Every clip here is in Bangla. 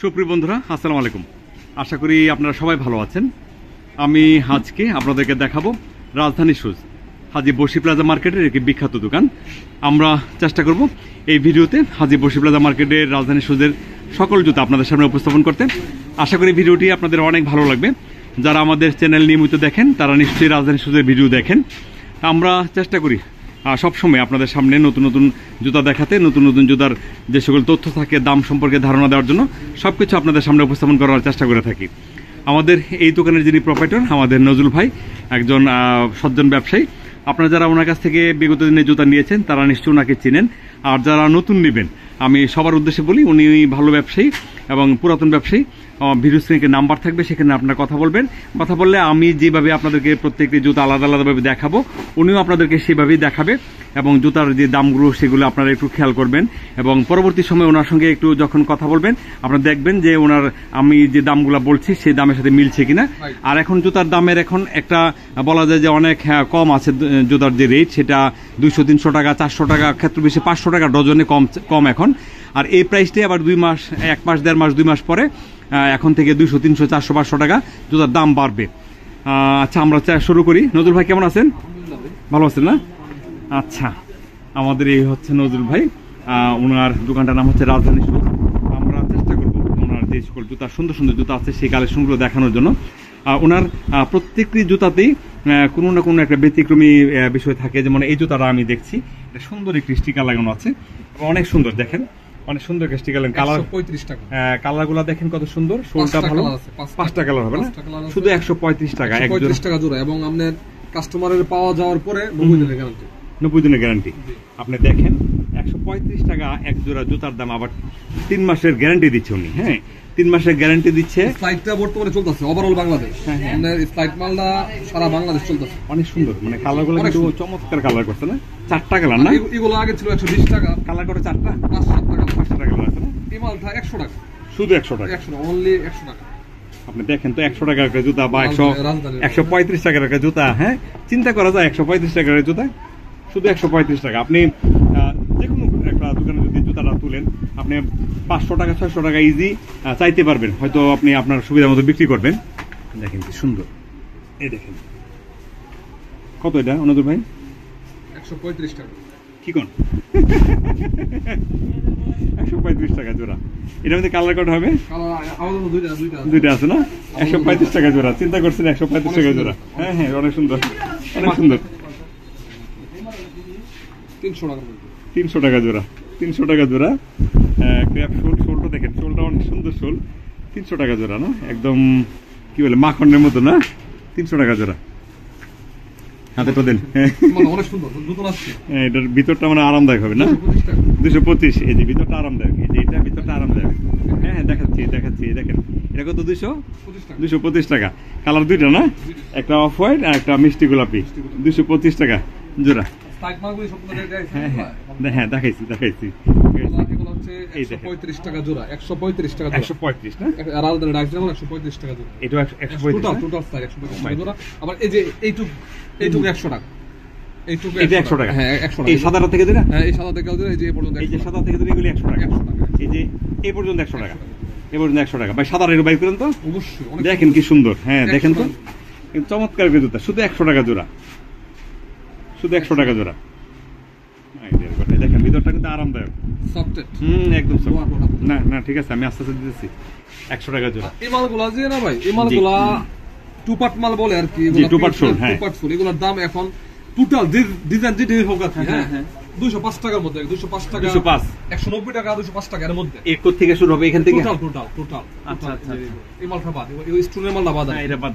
সুপ্রিয় বন্ধুরা, আসসালামু আলাইকুম। আশা করি আপনারা সবাই ভালো আছেন। আমি আজকে আপনাদেরকে দেখাবো রাজধানী শুজ, হাজি বসি প্লাজা মার্কেটের একটি বিখ্যাত দোকান। আমরা চেষ্টা করব এই ভিডিওতে হাজি বসি প্লাজা মার্কেটের রাজধানী শুজের সকল জুতা আপনাদের সামনে উপস্থাপন করতে। আশা করি ভিডিওটি আপনাদের অনেক ভালো লাগবে। যারা আমাদের চ্যানেল নিয়মিত দেখেন তারা নিশ্চয়ই রাজধানী শুজের ভিডিও দেখেন। আমরা চেষ্টা করি সবসময় আপনাদের সামনে নতুন নতুন জুতা দেখাতে, নতুন নতুন জুতার যে সকল তথ্য থাকে, দাম সম্পর্কে ধারণা দেওয়ার জন্য সবকিছু আপনাদের সামনে উপস্থাপন করার চেষ্টা করে থাকি। আমাদের এই দোকানের যিনি প্রোপাইটর, আমাদের নজরুল ভাই, একজন সজ্জন ব্যবসায়ী। আপনারা যারা ওনার কাছ থেকে বিগত দিনে জুতা নিয়েছেন তারা নিশ্চয়ই ওনাকে চিনেন। আর যারা নতুন নেবেন, আমি সবার উদ্দেশ্যে বলি, উনি ভালো ব্যবসায়ী এবং পুরাতন ব্যবসায়ী। ভিডিও স্ক্রিনে নাম্বার থাকবে, সেখানে আপনারা কথা বলবেন। কথা বললে আমি যেভাবে আপনাদেরকে প্রত্যেকটি জুতা আলাদা আলাদাভাবে দেখাবো, উনিও আপনাদেরকে সেভাবেই দেখাবে। এবং জুতার যে দামগুলো সেগুলো আপনারা একটু খেয়াল করবেন এবং পরবর্তী সময় ওনার সঙ্গে একটু যখন কথা বলবেন আপনারা দেখবেন যে ওনার আমি যে দামগুলো বলছি সেই দামের সাথে মিলছে কিনা। আর এখন জুতার দামের এখন একটা বলা যায় যে অনেক কম আছে। জুতার যে রেট সেটা 200-300 টাকা, 400 টাকা, ক্ষেত্র বেশি 500 টাকা ডজনে কম এখন। আর এই প্রাইসটাই আবার 2 মাস, 1 মাস, 1.5 মাস, 2 মাস পরে এখন থেকে 200, 300, 400, 500 টাকা জুতার দাম বাড়বে। আচ্ছা, আমরা শুরু করি। নজরুল ভাই কেমন আছেন? ভালো আছেন না? আচ্ছা, আমাদের এই হচ্ছে নজরুল ভাই। ওনার দোকানটার নাম হচ্ছে রাজধানী শুজ। আমরা চেষ্টা করবো ওনার যে সকল জুতা, সুন্দর সুন্দর জুতা আছে সেই কালেকশনগুলো দেখানোর জন্য। ওনার প্রত্যেকটি জুতাতেই কোনো না কোনো একটা ব্যতিক্রমী বিষয় থাকে। যেমন এই জুতাটা আমি দেখছি, এটা সুন্দর একটি স্টিকার লাগানো আছে, অনেক সুন্দর। দেখেন, অনেক সুন্দর স্টিকার লাগানো। কালার 35 টাকা। কালারগুলো দেখেন কত সুন্দর। সোলটা ভালো, 5টা কালার হবে না, শুধু 135 টাকা, 135 টাকা জোড়া। এবং আপনার কাস্টমারের পাওয়া যাওয়ার পরে 90 দিনের গ্যারান্টি। 90 দিনের গ্যারান্টি। আপনি দেখেন 135 টাকা এক জোড়া জুতার দাম, আবার 3 মাসের গ্যারান্টি দিচ্ছে উনি। হ্যাঁ, 3 মাসের গ্যারান্টি দিচ্ছে। ফ্লাইটটা বর্তমানে চলতেছে ওভারঅল বাংলাদেশ। আপনার ফ্লাইট মালটা সারা বাংলাদেশ চলতেছে। অনেক সুন্দর, মানে কালারগুলো কিন্তু চমৎকার কালার করছে না? 4টা কালার না? এগুলো আগে ছিল 120 টাকা, কালার করে 4টা, 5-7 টাকা, 5টা কালার আছে না? এই মালটা 100 টাকা, শুধু 100 টাকা, 100 অনলি 100 টাকা। আপনি দেখেন তো, 100 টাকার একটা জুতা বা 135 টাকার একটা জুতা। হ্যাঁ, চিন্তা করা যায় 135 টাকার জুতা, শুধু 135 টাকা। আপনি যে কোনো একটা দোকানে যদি জুতাটা তুলেন, আপনি 500 টাকা, 600 টাকা ইজি চাইতে পারবেন। হয়তো আপনি আপনার সুবিধা মতো বিক্রি করবেন। দেখেন কি সুন্দর। এই দেখেন কত এটা অনুদূর ভাই? 135 টাকা। কি কোন 135 টাকা জোড়া। এটার মধ্যে কালার কোড হবে? দুইটা আছে না? 135 টাকা জোড়া। চিন্তা করছেন 135 টাকা জোড়া। হ্যাঁ হ্যাঁ, অনেক সুন্দর, অনেক সুন্দর। 300 টাকা জোড়া, 300 টাকা জোড়া। ক্র্যাপ শোল, শোলটা দেখেন, শোলটা অনেক সুন্দর শোল। 300 টাকা জোড়া না? একদম কি বলে, মাখনের মতো না? 300 টাকা জোড়া। হাতে তো দেন। অনেক সুন্দর। এটার ভিতরটা মানে আরামদায়ক হবে না? 225। এই যে ভিতরটা আরামদায়ক, এই যে এটা ভিতরটা আরামদায়ক। হ্যাঁ হ্যাঁ, দেখাচ্ছি দেখাচ্ছি। দেখেন এটা কত? 225 টাকা। কালার দুইটা না? একটা অফ হোয়াইট আর একটা মিষ্টি গোলাপি। 225 টাকা জোড়া। হ্যাঁ, দেখাইছি দেখাইছি। 135 টাকা জোড়া, 135 টাকা, 135 না? আর আলাদা ডাইস যেমন 135 টাকা জোড়া। এটা 135 টোটাল সাইজ 135 টাকা জোড়া। আবার এই যে এইটুক 100 টাকা, এইটুক এটা 100 টাকা। হ্যাঁ, 100 টাকা। এই সাদাটা থেকে দিরা? হ্যাঁ, এই সাদা থেকে দিরা। এই যে এই পর্যন্ত, এই যে সাদা থেকে দিরা, এগুলি 100 টাকা, 100 টাকা। এই যে এই পর্যন্ত 100 টাকা, এই পর্যন্ত 100 টাকা। ভাই সাদা রেট বাই করেন তো। অবশ্যই। দেখেন কি সুন্দর। হ্যাঁ, দেখেন তো, চমৎকার জুতা। শুধু 100 টাকা জোড়া, শুধু 100 টাকা জোড়া। দেখেন ভিতরটা কিন্তু আরামদায়ক, সফট। একদম সফট। না না, ঠিক আছে, আমি আস্তে আস্তে দিতেছি। 100 টাকা জোড়া। এই মালগুলা যে না ভাই, এই মালগুলা টু পার্ট মাল বলে আর কি। Two part sole. হ্যাঁ, টু পার্ট সোল। এগুলোর দাম এখন টোটাল ডিজাইন যেটা হোক আর কি। হ্যাঁ, 205 টাকার মধ্যে, 205 টাকা, 205, 190 টাকা, 205 টাকার মধ্যে। এক কোথা থেকে শুরু হবে? এখান থেকে টোটাল। আচ্ছা আচ্ছা, এই মালটা বাদ, এই স্টোনের মালটা বাদ। এটা বাদ।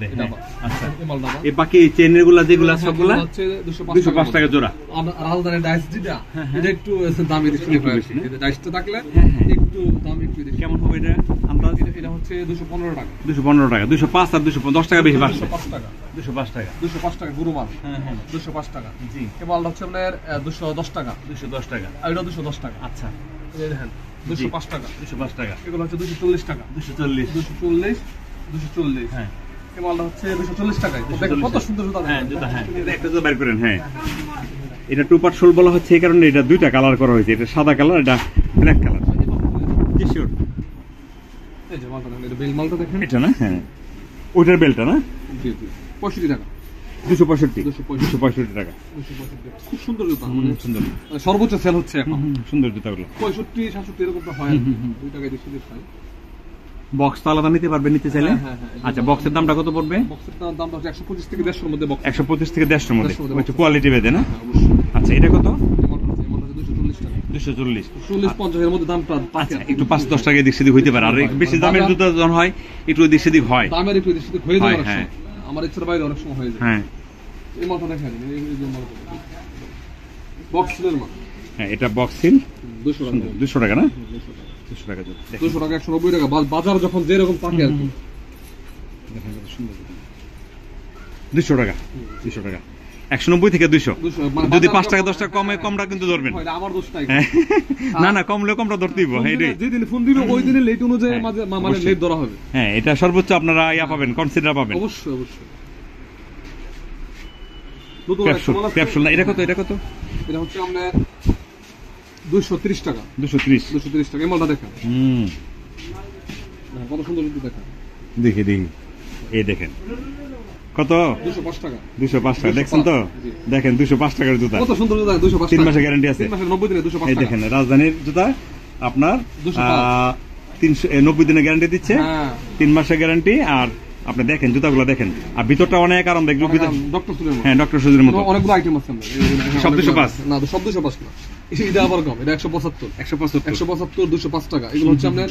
আচ্ছা, এই মালটা বাদ। এই বাকি চেনের যেগুলা সবগুলা হচ্ছে 205 টাকা জোড়া। আর আলাদা ডাইস যেটা, এটা একটু দামি বেশি হয়। এটা ডাইসটা থাকলে একটু দাম একটু বেশি। কেমন হবে এটা আন্দাজ? এটা হচ্ছে 215 টাকা। 215 টাকা, 205 আর 210 টাকা বেশি বাড়ছে। 205 টাকা, 205 টাকা, 205 টাকা গুরু মাল। হ্যাঁ হ্যাঁ, 205 টাকা। জি, এই মালটা হচ্ছে আপনার 210 টাকা, 210 টাকা। আর এটা 210 টাকা। আচ্ছা, এই দেখেন 205 টাকা, 205 টাকা। এগুলো হচ্ছে 240 টাকা, 240, 240, 240। হ্যাঁ, এই মালটা হচ্ছে 240 টাকা। দেখেন কত সুন্দর জুতা। হ্যাঁ, জুতা। হ্যাঁ, এটা একটা জুতা বের করেন। হ্যাঁ, এটা টু পার্ট সোল বলা হচ্ছে এই কারণে এটা দুইটা কালার করা হয়েছে। এটা সাদা কালার, এটা ব্ল্যাক কালার। জি শিওর। এই যে মালটা দেখেন, এটা বেল মালটা দেখেন। এটা না? হ্যাঁ, ওইটার বেলটা না? জি জি, 65 টাকা। 265 265 টাকা। 265 খুব সুন্দর জুতা, সুন্দর, সর্বোচ্চ সেল হচ্ছে এখন। সুন্দর জুতাগুলো। 65 67 এরকম তো হয়, 2 টাকা বেশি দিয়ে খাই। বক্স তো আলাদা নিতে পারবে নিতে চাইলে। হ্যাঁ, হ্যাঁ, আচ্ছা, বক্সের দামটা কত পড়বে? বক্সের দামটা হচ্ছে 125 থেকে 150 এর মধ্যে বক্স। 125 থেকে 150 এর মধ্যে। 150 মধ্যে ওইটা কোয়ালিটি ভেদে না? হ্যাঁ, অবশ্যই। আচ্ছা, এটা কত? এমনটা 240 টাকা। 240। 40-50 এর মধ্যে দামটা আচ্ছা, একটু 5-10 টাকা এদিক সেদিক হইতে পারে, আর বেশি দামের জুতা যখন হয় একটু এদিক সেদিক হয়। দামের একটু বেশি হয়ে যায় অনেক হ্যাঁ। সময়। আমার ইচ্ছার বাইরে অনেক সময় হয়ে যায়। হ্যাঁ এই মালটা দেখেন, এই যে মালটা বক্স সিলের মাল। হ্যাঁ, এটা বক্স সিল 200 টাকা। 200 টাকা না? 200 টাকা। 200 টাকা জুতা। 200 টাকা, 190 টাকা। বাজার যখন যেরকম থাকে আর কি। দেখেন কত সুন্দর জুতা। 200 টাকা। 200 টাকা। 190 থেকে 200। 200 মানে যদি বাজার 5 টাকা যখন- 10 টাকা কমে কমটা কিন্তু ধরবেন। হয়, এটা আমার দোষ নাই। হ্যাঁ। না না, কমলে কমটা ধরতেই হবে। হ্যাঁ, এটাই। যেদিন ফোন দিবে ওই দিনের লেট অনুযায়ী হ্যাঁ, মানে অবশ্যই। লেট ধরা হবে। হ্যাঁ, এটা সর্বোচ্চ আপনারা পাবেন, কনসিডার পাবেন। অবশ্যই অবশ্যই। নতুন ক্যাপসুল, একটা মাল আছে। ক্যাপসুল না, এটা কত? এটা কত? এটা হচ্ছে আমরা 230 টাকা। 230। 230 টাকা। এই মালটা দেখেন, হুম, কত সুন্দর কিন্তু দেখেন। দেখি এই দেখেন কত? 205 টাকা। 205 টাকা। দেখছেন তো? জি। দেখেন 205 টাকার জুতা। কত সুন্দর জুতা, 205 3 টাকা। মাসের গ্যারান্টি আছে। 3 মাসের 90 দিনে 205 এই টাকা। দেখেন, রাজধানীর জুতা আপনার 205 390 দিনের গ্যারান্টি দিচ্ছে। হ্যাঁ। 3 মাসের গ্যারান্টি। আর আপনি দেখেন জুতাগুলো দেখেন, আর ভিতরটা অনেক আরামদায়ক। ডক্টর সুলের মাল। হ্যাঁ, ডক্টর সুজের মতো। অনেকগুলো আইটেম আছে আমাদের। সব 205? না, সব 205 না। এটা আবার কম, এটা 175। 175। 205 টাকা। এগুলো হচ্ছে আপনার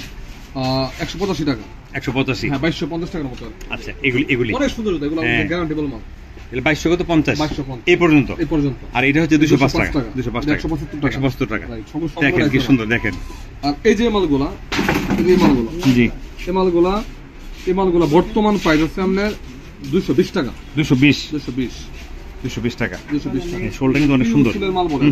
185 টাকা। 185। হ্যাঁ, 2250 টাকার মতো। আচ্ছা, এগুলি অনেক সুন্দর জুতা, এগুলো হ্যাঁ। গ্যারান্টেবল মাল। 2200 কত? 50। 2250 এই পর্যন্ত। এই পর্যন্ত। আর এটা হচ্ছে 205 টাকা। 205 টাকা। 175 টাকা। 175 টাকা। Right, সব দেখেন কি সুন্দর, দেখেন। আর এই যে মালগুলা, জি। এই মালগুলা বর্তমান প্রাইস আছে আপনার 220 টাকা। 220। 220 220 টাকা। 220 টাকা। এই শোলটা কিন্তু অনেক সুন্দর। ফুলের মাল বলে।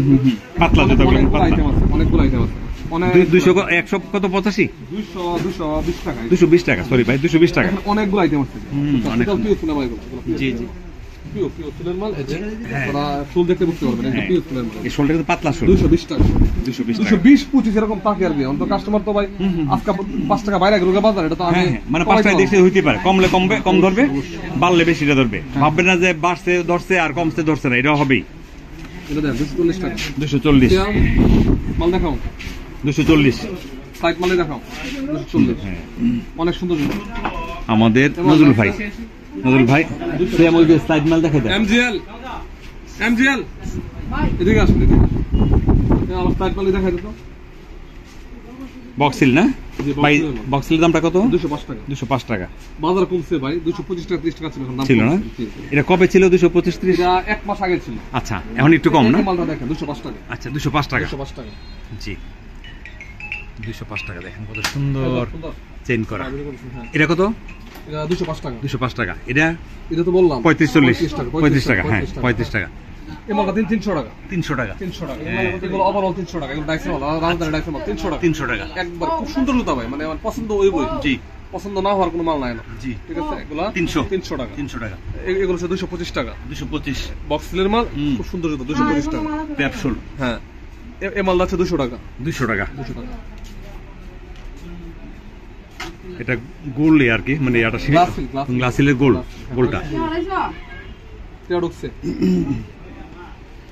পাতলা জুতাগুলো অনেকগুলো পাতলা। আইটেম আছে, অনেকগুলো আইটেম আছে। অনেক 200 100 কত? 85। 220 টাকা। 220 টাকা, সরি ভাই, 220 টাকা। এখানে অনেকগুলো আইটেম আছে। অনেক টোটাল পিওর ফুলের মাল এগুলো। জি জি। পিওর ফুলের মাল। এই যে হ্যাঁ। আপনারা ফুল দেখতে বুঝতে পারবেন, এটা হ্যাঁ। পিওর ফুলের মাল। এই শোলটা কিন্তু পাতলা শোল। 220 টাকা। 220 টাকা। 220-25 এরকম থাকে আর কি। অন্তত কাস্টমার তো ভাই আজকে 5 টাকা বাইরে গেল বাজার, এটা তো আমি হ্যাঁ, মানে 5 টাকা দেখতে হইতে পারে। কমলে কমবে, কম ধরবে, বাড়লে বেশিটা ধরবে। ভাববেন না যে বাড়ছে ধরছে আর কমছে ধরছে না, এটা হবেই। এটা দেন 240 টাকা। 240। মাল দেখাও। 240। সাইড মালে দেখাও। 240। হ্যাঁ। অনেক সুন্দর জুতো। আমাদের নজরুল ভাই সে আমাকে সাইড মাল দেখা দেয়। এমজিএল এদিকে আসুন, এদিকে আসুন। আমার সাইড মালে দেখাই দিত। বক্সিল না জি, ভাই? বক্সিলের মাল। বক্সিলের দামটা কত? 205 টাকা। 205 টাকা বাজার কমছে ভাই, 225 টাকা 30 টাকা ছিল, এখন দাম ছিল না? কমছে। জি, জি। এটা কবে ছিল? 225-30? এটা 1 মাস আগে ছিল। আচ্ছা, এখন একটু কম না? এই মালটা দেখেন 205 টাকা। আচ্ছা, 205 টাকা। 205 টাকা। জি, 205 টাকা। দেখেন কত সুন্দর সুন্দর। চেইন করা। হ্যাঁ। এটা কত? এটা 205 টাকা। 205 টাকা। এটা এটা তো বললাম 35-40। 35 টাকা। হ্যাঁ, 35 টাকা। এই মালটা 300 টাকা। 300 টাকা। 300 টাকা। হ্যাঁ। এগুলো ওভারঅল 300 টাকা। এগুলো ডাইসের মাল, রাজধানী ডাইসের মাল 300 টাকা। 300 টাকা। একবার খুব সুন্দর জুতা ভাই, মানে আমার পছন্দ ওই বই। জি পছন্দ না হওয়ার কোনো মাল নাই না। জি। ঠিক আছে, এগুলা 300 টাকা। 300 টাকা। এগুলো হচ্ছে 225 টাকা। 225। বক্স সিলের মাল, হুম। খুব সুন্দর জুতা, 225 টাকা। ক্যাপসুল হ্যাঁ, এই মালটা হচ্ছে 200 টাকা। 200 টাকা। 200 টাকা। এটা গোল্ড আর কি, মানে এটা গ্লাসিল, গ্লাসিলের গোলটা। এটা ঢুকছে।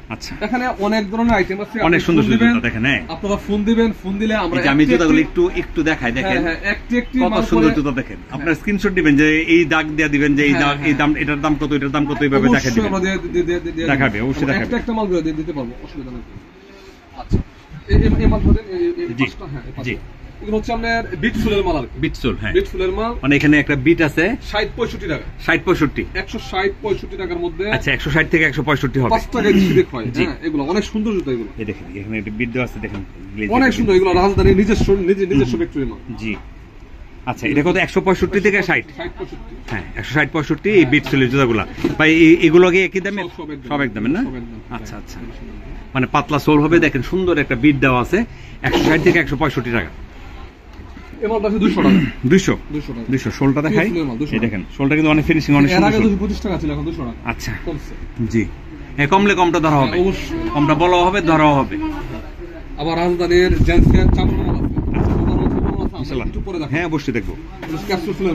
আচ্ছা, এখানে অনেক ধরনের আইটেম আছে। অনেক আপনি সুন্দর ফোন সুন্দর দিবেন, জুতা দেখেন। হ্যাঁ, আপনারা ফোন দিবেন, ফোন দিলে আমরা এই যে আমি একটি জুতাগুলো একটি- একটু দেখাই, দেখেন হ্যাঁ, একটি কত মাল সুন্দর করে- জুতা দেখেন। আপনার স্ক্রিনশট দিবেন যে এই দাগ দিয়ে দিবেন যে এই হ্যাঁ, দাগ, এই দাম, এটার দাম কত, এটার দাম কত, এইভাবে দেখাই অবশ্যই দিবেন। আমরা দিয়ে দেখাবে, দিব। অবশ্যই দেখাবে। একটা মাল করে দিতে পারবো, অসুবিধা নেই। আচ্ছা, এই মাল ধরেন, এই জি, পাঁচটা, হ্যাঁ, এই পাঁচটা। জি। এগুলো হচ্ছে আপনার বিট ফুলের মাল আর কি। বিটসোল। হ্যাঁ, বিট ফুলের মাল মানে এখানে একটা বিট আছে 60-65 টাকা। 60-65। 160-65 টাকার মধ্যে আচ্ছা, 160 থেকে 165 হবে। 5 টাকায় ডিসপ্লে হয়। জি। হ্যাঁ, এগুলো অনেক সুন্দর জুতা এগুলো। এই দেখেন, এখানে একটা বিট দেওয়া আছে, দেখেন অনেক সুন্দর এগুলো, রাজধানী নিজস্ব ফ্যাক্টরি মাল। জি। আচ্ছা, এটা কত? 165 থেকে 60। 60-65। হ্যাঁ, 160-65 এই বিটসোলের জুতাগুলা ভাই। এগুলোকে একই দামে? সব এক দামে না? সব এক দামে। আচ্ছা আচ্ছা, মানে পাতলা সোল হবে। দেখেন সুন্দর একটা বিট দেওয়া আছে, 160 থেকে 165 টাকা। এই মালটা আছে 200 টাকা। 200 টাকা। 200 শোলটা দেখাই। ফুলের মাল, 200 এই দেখেন শোলটা কিন্তু অনেক ফিনিশিং, অনেক এর সুন্দর আগে শোল। 225 টাকা ছিল, এখন 200 টাকা আচ্ছা, কমছে। জি। হ্যাঁ, কমলে কমটা ধরা হবে, হ্যাঁ, অবশ্যই। কমটা বলাও হবে, ধরাও হবে। আবার রাজধানীর জেন্টসের চামড়া মাল আছে। ইনশাল্লাহ। একটু পরে দেখো। হ্যাঁ অবশ্যই দেখবো। Capsule flame